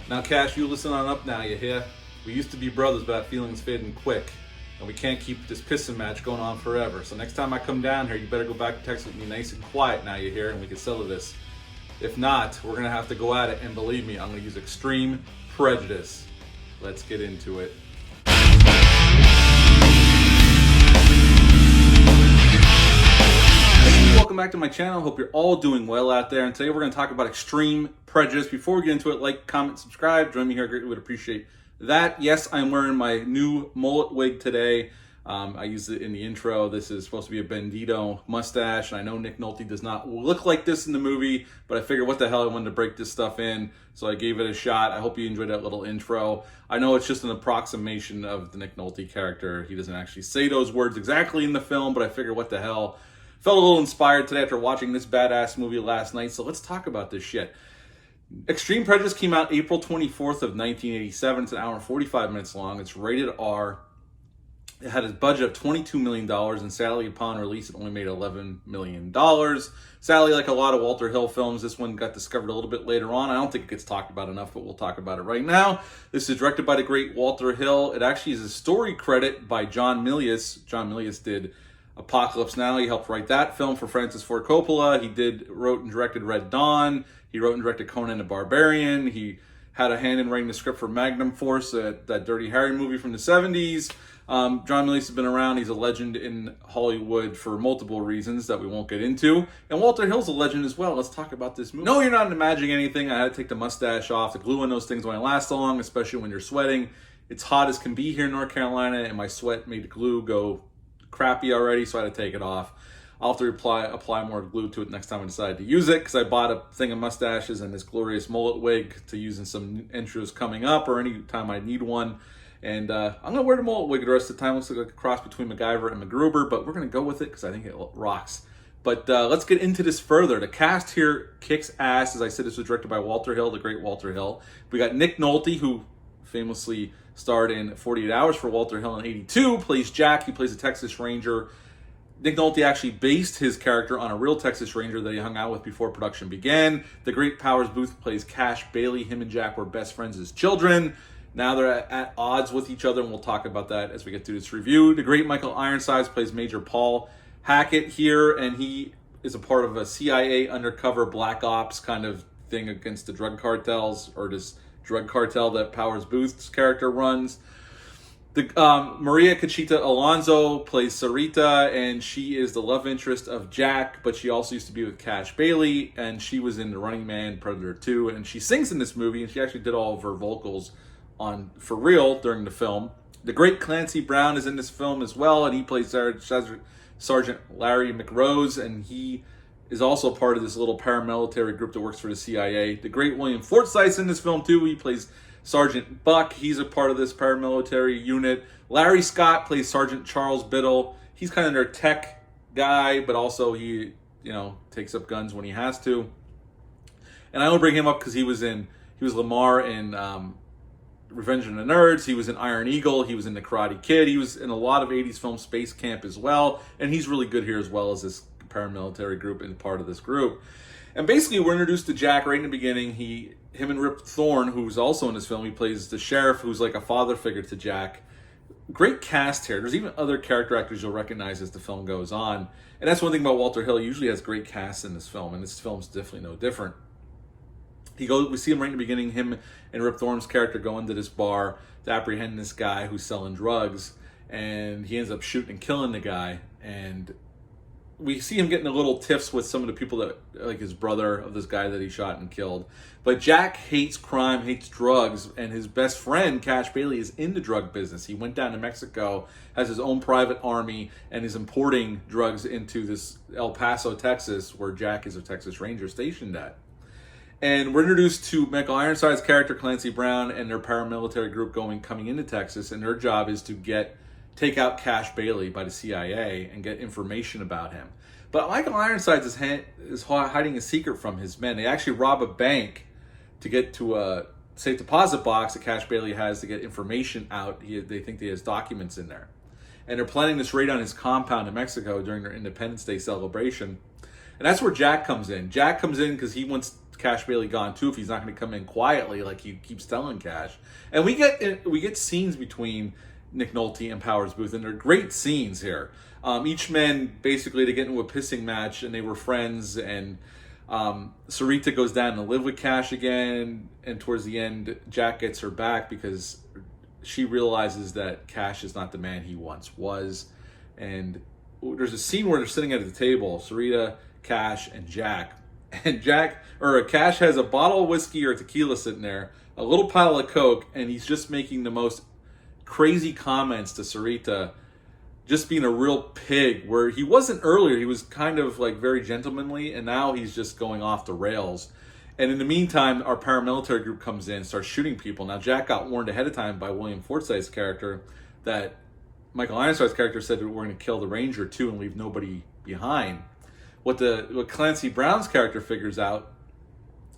Now, Cash, you listen on up now, you hear? We used to be brothers, but our feelings fading quick. And we can't keep this pissing match going on forever. So next time I come down here, you better go back to Texas with me nice and quiet now, you hear? And we can settle this. If not, we're going to have to go at it. And believe me, I'm going to use extreme prejudice. Let's get into it. Welcome back to my channel. Hope you're all doing well out there. And today we're going to talk about extreme prejudice. Before we get into it, like, comment, subscribe. Join me here. I greatly would appreciate that. Yes, I'm wearing my new mullet wig today. I used it in the intro. This is supposed to be a Bandito mustache. And I know Nick Nolte does not look like this in the movie, but I figured what the hell, I wanted to break this stuff in. So I gave it a shot. I hope you enjoyed that little intro. I know it's just an approximation of the Nick Nolte character. He doesn't actually say those words exactly in the film, but I figured what the hell. Felt a little inspired today after watching this badass movie last night, so let's talk about this shit. Extreme Prejudice came out April 24th of 1987. It's an hour and 45 minutes long. It's rated R. It had a budget of $22 million, and sadly, upon release, it only made $11 million. Sadly, like a lot of Walter Hill films, this one got discovered a little bit later on. I don't think it gets talked about enough, but we'll talk about it right now. This is directed by the great Walter Hill. It actually is a story credit by John Milius. John Milius did Apocalypse Now. He helped write that film for Francis Ford Coppola. He wrote and directed Red Dawn. He wrote and directed Conan the Barbarian. He had a hand in writing the script for Magnum Force, that Dirty Harry movie from the 70s. John Milius has been around. He's a legend in Hollywood for multiple reasons that we won't get into. And Walter Hill's a legend as well. Let's talk about this movie. No, you're not imagining anything. I had to take the mustache off. The glue on those things don't last so long, especially when you're sweating. It's hot as can be here in North Carolina, and my sweat made the glue go crappy already, so I had to take it off. I'll have to apply more glue to it next time I decide to use it, because I bought a thing of mustaches and this glorious mullet wig to use in some intros coming up or any time I need one. And I'm going to wear the mullet wig the rest of the time. Looks like a cross between MacGyver and MacGruber, but we're going to go with it because I think it rocks. But let's get into this further. The cast here kicks ass. As I said, this was directed by Walter Hill, the great Walter Hill. We got Nick Nolte, who famously starred in 48 Hours for Walter Hill in 82, plays Jack. He plays a Texas Ranger. Nick Nolte actually based his character on a real Texas Ranger that he hung out with before production began. The great Powers Booth plays Cash Bailey. Him and Jack were best friends as children. Now they're at odds with each other, and we'll talk about that as we get through this review. The great Michael Ironsides plays Major Paul Hackett here, and he is a part of a CIA undercover black ops kind of thing against the drug cartels, or this drug cartel that Powers Booth's character runs. Maria Conchita Alonso plays Sarita, and she is the love interest of Jack, but she also used to be with Cash Bailey, and she was in The Running Man, Predator 2, and she sings in this movie, and she actually did all of her vocals for real during the film. The great Clancy Brown is in this film as well, and he plays Sergeant Larry McRose, and he is also part of this little paramilitary group that works for the CIA. The great William Forsythe's in this film too. He plays Sergeant Buck. He's a part of this paramilitary unit. Larry Scott plays Sergeant Charles Biddle. He's kind of their tech guy, but also he, takes up guns when he has to. And I only bring him up because he was Lamar in Revenge of the Nerds. He was in Iron Eagle. He was in The Karate Kid. He was in a lot of 80s film Space Camp as well. And he's really good here as well as this paramilitary group and part of this group. And basically we're introduced to Jack right in the beginning. Him and Rip Thorne, who's also in this film, he plays the sheriff who's like a father figure to Jack. Great cast here. There's even other character actors you'll recognize as the film goes on. And that's one thing about Walter Hill. He usually has great casts in this film, and this film's definitely no different. We see him right in the beginning, him and Rip Thorne's character go into this bar to apprehend this guy who's selling drugs, and he ends up shooting and killing the guy. And we see him getting a little tiffs with some of the people that, like his brother of this guy that he shot and killed. But Jack hates crime, hates drugs, and his best friend, Cash Bailey, is in the drug business. He went down to Mexico, has his own private army, and is importing drugs into this El Paso, Texas, where Jack is a Texas Ranger stationed at. And we're introduced to Michael Ironside's character, Clancy Brown, and their paramilitary group coming into Texas, and their job is to take out Cash Bailey by the CIA and get information about him. But Michael Ironside is hiding a secret from his men. They actually rob a bank to get to a safe deposit box that Cash Bailey has to get information out. They think he has documents in there. And they're planning this raid on his compound in Mexico during their Independence Day celebration. And that's where Jack comes in. Jack comes in because he wants Cash Bailey gone too if he's not going to come in quietly like he keeps telling Cash. And we get scenes between Nick Nolte and Powers Booth, and they're great scenes here. Each man basically to get into a pissing match, and they were friends. And Sarita goes down to live with Cash again, and towards the end, Jack gets her back because she realizes that Cash is not the man he once was. And there's a scene where they're sitting at the table, Sarita, Cash, and Jack. And Cash has a bottle of whiskey or tequila sitting there, a little pile of Coke, and he's just making the most crazy comments to Sarita, just being a real pig, where he wasn't earlier. He was kind of like very gentlemanly, and now he's just going off the rails. And in the meantime, our paramilitary group comes in and starts shooting people. Now, Jack got warned ahead of time by William Forsythe's character that Michael Ironside's character said that we're going to kill the Ranger too and leave nobody behind. What Clancy Brown's character figures out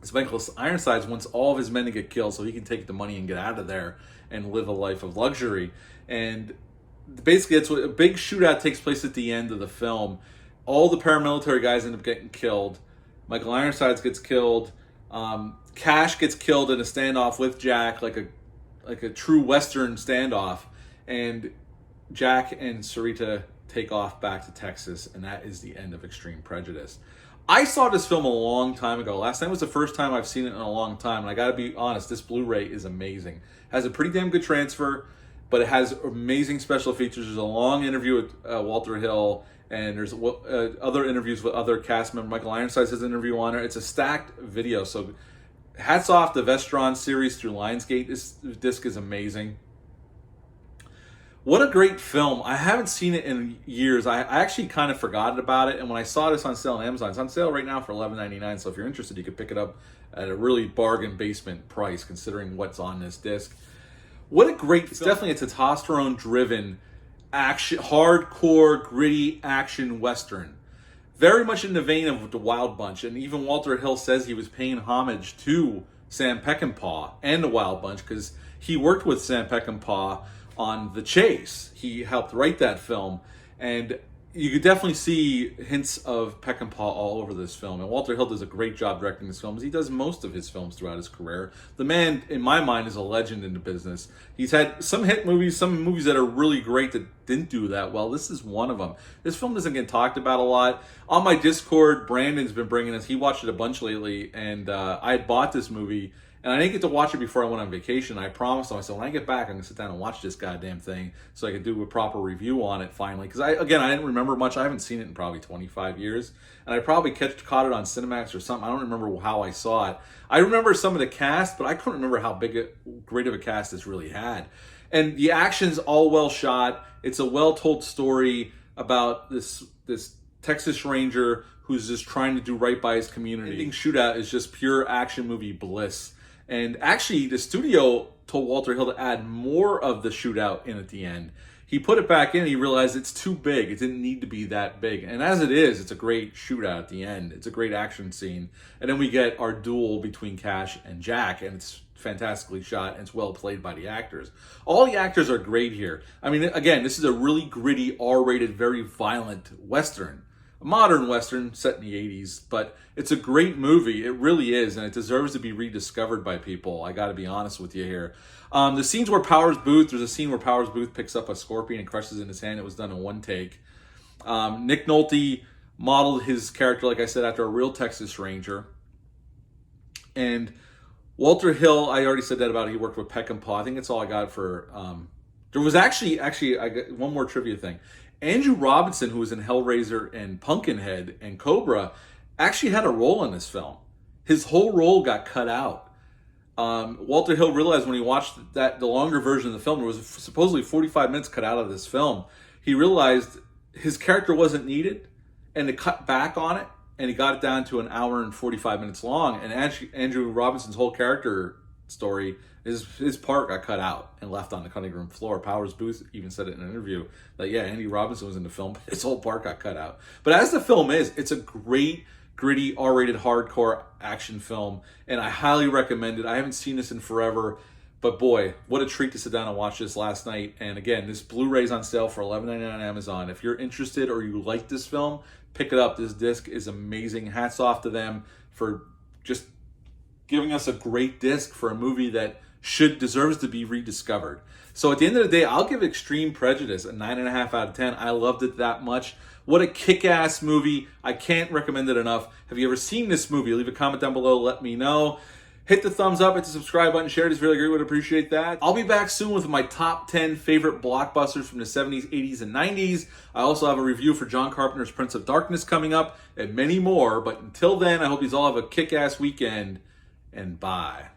is Michael Ironside wants all of his men to get killed so he can take the money and get out of there and live a life of luxury. And basically, that's what a big shootout takes place at the end of the film. All the paramilitary guys end up getting killed. Michael Ironsides gets killed. Cash gets killed in a standoff with Jack, like a true Western standoff. And Jack and Sarita take off back to Texas, and that is the end of Extreme Prejudice. I saw this film a long time ago. Last night was the first time I've seen it in a long time, and I gotta be honest, this Blu-ray is amazing. Has a pretty damn good transfer, but it has amazing special features. There's a long interview with Walter Hill, and there's other interviews with other cast members. Michael Ironsides has an interview on it. It's a stacked video, so hats off the Vestron series through Lionsgate. This disc is amazing. What a great film. I haven't seen it in years. I actually kind of forgot about it, and when I saw this on sale on Amazon, it's on sale right now for $11.99, so if you're interested, you could pick it up at a really bargain basement price considering what's on this disc. What a great film. It's definitely a testosterone-driven, action, hardcore, gritty action Western. Very much in the vein of The Wild Bunch, and even Walter Hill says he was paying homage to Sam Peckinpah and The Wild Bunch because he worked with Sam Peckinpah on The Chase. He helped write that film, and you could definitely see hints of Peckinpah all over this film. And Walter Hill does a great job directing this film, as he does most of his films throughout his career. The man, in my mind, is a legend in the business. He's had some hit movies, some movies that are really great that didn't do that well. This is one of them. This film doesn't get talked about a lot. On my Discord, Brandon's been bringing us, he watched it a bunch lately, and I had bought this movie, and I didn't get to watch it before I went on vacation. I promised him, I said, when I get back, I'm going to sit down and watch this goddamn thing so I could do a proper review on it finally. Because, I didn't remember much. I haven't seen it in probably 25 years. And I probably caught it on Cinemax or something. I don't remember how I saw it. I remember some of the cast, but I couldn't remember how great of a cast this really had. And the action's all well shot. It's a well-told story about this Texas Ranger who's just trying to do right by his community. The ending shootout is just pure action movie bliss. And actually, the studio told Walter Hill to add more of the shootout in at the end. He put it back in, and he realized it's too big. It didn't need to be that big. And as it is, it's a great shootout at the end. It's a great action scene. And then we get our duel between Cash and Jack, and it's fantastically shot, and it's well played by the actors. All the actors are great here. I mean, again, this is a really gritty, R-rated, very violent Western. A modern Western set in the 80s, but it's a great movie. It really is, and it deserves to be rediscovered by people. I got to be honest with you here. The scenes where there's a scene where Powers Booth picks up a scorpion and crushes it in his hand. It was done in one take. Nick Nolte modeled his character, like I said, after a real Texas Ranger. And Walter Hill, I already said that about it. He worked with Peckinpah. I think that's all I got for... there was actually, I got one more trivia thing. Andrew Robinson, who was in Hellraiser and Pumpkinhead and Cobra, actually had a role in this film. His whole role got cut out. Walter Hill realized when he watched the longer version of the film, there was supposedly 45 minutes cut out of this film. He realized his character wasn't needed, and to cut back on it, and he got it down to an hour and 45 minutes long. And Andrew Robinson's whole character story, his part got cut out and left on the cutting room floor. Powers Booth even said it in an interview that, yeah, Andy Robinson was in the film, but his whole part got cut out. But as the film is, it's a great, gritty, R-rated, hardcore action film, and I highly recommend it. I haven't seen this in forever, but boy, what a treat to sit down and watch this last night. And again, this Blu-ray's on sale for $11.99 on Amazon. If you're interested or you like this film, pick it up. This disc is amazing. Hats off to them for just giving us a great disc for a movie that deserves to be rediscovered. So at the end of the day, I'll give Extreme Prejudice a 9.5 out of 10. I loved it that much. What a kick-ass movie. I can't recommend it enough. Have you ever seen this movie? Leave a comment down below. Let me know. Hit the thumbs up, hit the subscribe button, share it. It's really great. Would appreciate that. I'll be back soon with my top 10 favorite blockbusters from the 70s, 80s, and 90s. I also have a review for John Carpenter's Prince of Darkness coming up, and many more. But until then, I hope you all have a kick-ass weekend, and bye.